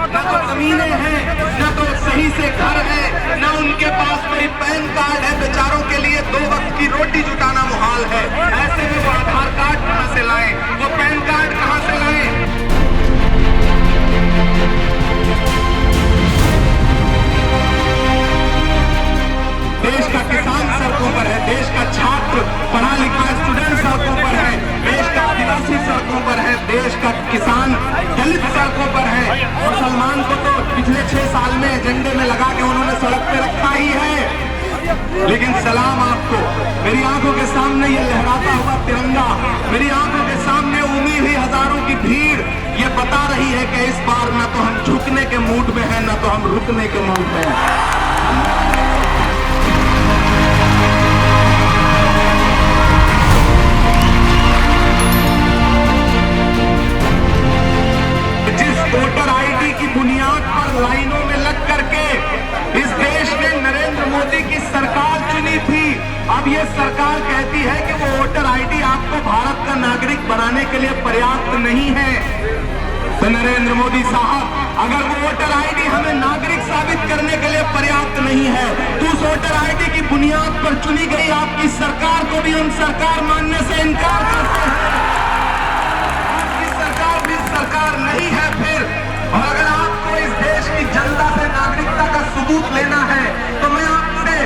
न तो जमीनें हैं, न तो सही से घर है, न उनके पास कोई पैन कार्ड है। बेचारों के लिए 2 वक्त की रोटी जुटाना मुहाल है। ऐसे में वो आधार कार्ड कहां से लाएं, वो पैन कार्ड कहां से लाएं? देश का किसान सड़कों पर है, देश का छात्र पढ़ा लिखा स्टूडेंट सड़कों पर है, देश का आदिवासी सड़कों पर है, देश का किसान दलित सड़कों पर है। मुसलमान को तो पिछले 6 साल में एजेंडे में लगा के उन्होंने सड़क पे रखा ही है। लेकिन सलाम आपको, मेरी आंखों के सामने ये लहराता हुआ तिरंगा, मेरी आंखों के सामने उमड़ी हुई हजारों की भीड़ ये बता रही है कि इस बार न तो हम झुकने के मूड में हैं, न तो हम रुकने के मूड में हैं। वोटर आईडी की बुनियाद पर लाइनों में लग करके इस देश में नरेंद्र मोदी की सरकार चुनी थी। अब ये सरकार कहती है कि वो वोटर आईडी आपको भारत का नागरिक बनाने के लिए पर्याप्त नहीं है। तो नरेंद्र मोदी साहब, अगर वो वोटर आईडी हमें नागरिक साबित करने के लिए पर्याप्त नहीं है तो उस वोटर आईडी की बुनियाद पर चुनी गई आपकी सरकार को भी हम सरकार मानने से इनकार करते हैं। आपकी सरकार भी सरकार नहीं है फिर। और अगर आपको इस देश की जनता से नागरिकता का सबूत लेना है तो मैं आपसे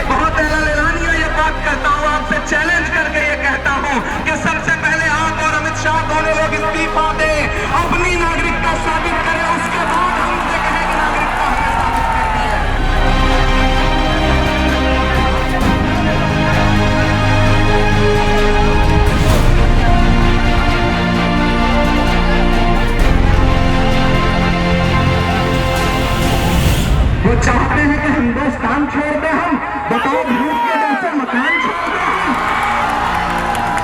बहुत एलानिया ये बात करता हूं, आपसे चैलेंज करके ये कहता हूं कि सबसे पहले आप और अमित शाह दोनों लोग इस्तीफा दें, अपनी नागरिकता साबित करें, उसके बाद हमसे कहें कि नागरिकता हमें साबित करनी है। वो चाहते हैं कि हिंदुस्तान छोड़ दें हम, बताओ धूप के डर से मकान छोड़ दें हम,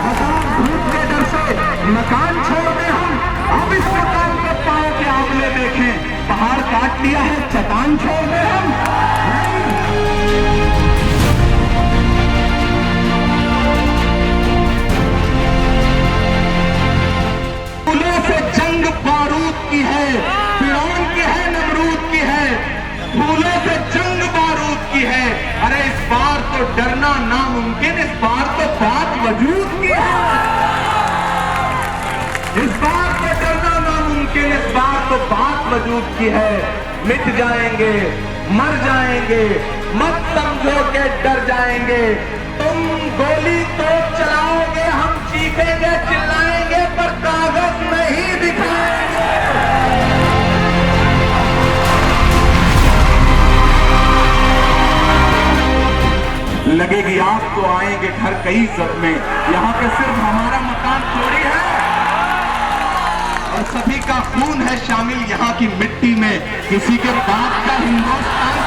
बताओ धूप के डर से मकान छोड़ दें हम। अब इस मकान के पांव के आंवले देखें, पहाड़ काट लिया है, चट्टान छोड़ दें हम। फूलों से जंग बारूद की है, फिरौन की है, नमरूद की है, फूलों से जंग बारूद की है। अरे इस बार तो डरना नामुमकिन, इस बार तो बात वजूद की है। इस बार तो डरना नामुमकिन, इस बार तो बात वजूद की है। मिट जाएंगे, मर जाएंगे, मत समझो के डर जाएंगे। तुम गोली तो चलाओगे, हम चीखेंगे चिल्लाएंगे पर कागज नहीं दिखाएंगे। लगेगी आग तो आएंगे घर कई इज्जत में, यहाँ पे सिर्फ हमारा मकान थोड़ी है और सभी का खून है शामिल यहाँ की मिट्टी में। किसी के बाप का हिंदुस्तान